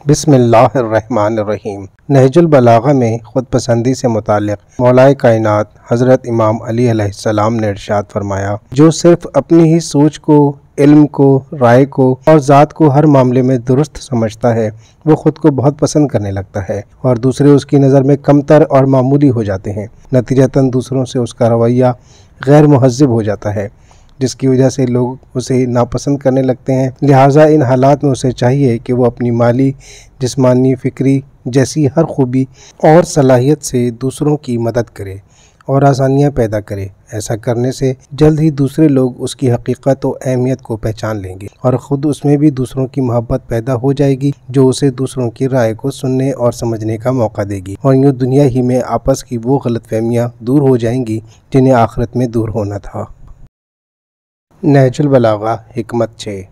बिस्मिल्लाहिर्रहमानिर्रहीम। नहजुल बलागा में ख़ुद पसंदी से मुताल्लिक़ मौलाए कायनात हज़रत इमाम अली अलैहिस्सलाम ने इरशाद फरमाया, जो सिर्फ़ अपनी ही सोच को, इल्म को, राय को और ज़ात को हर मामले में दुरुस्त समझता है, वो ख़ुद को बहुत पसंद करने लगता है और दूसरे उसकी नज़र में कमतर और मामूली हो जाते हैं। नतीजतन दूसरों से उसका रवैया गैर मुहज़्ज़ब हो जाता है, जिसकी वजह से लोग उसे नापसंद करने लगते हैं। लिहाजा इन हालात में उसे चाहिए कि वो अपनी माली, जिस्मानी, फ़िक्री जैसी हर खूबी और सलाहियत से दूसरों की मदद करे और आसानियाँ पैदा करे। ऐसा करने से जल्द ही दूसरे लोग उसकी हकीकत और अहमियत को पहचान लेंगे और ख़ुद उसमें भी दूसरों की मोहब्बत पैदा हो जाएगी, जो उसे दूसरों की राय को सुनने और समझने का मौका देगी और यूँ दुनिया ही में आपस की वो गलतफहमियाँ दूर हो जाएंगी जिन्हें आखिरत में दूर होना था। नहजुल बलागा हिकमत 6।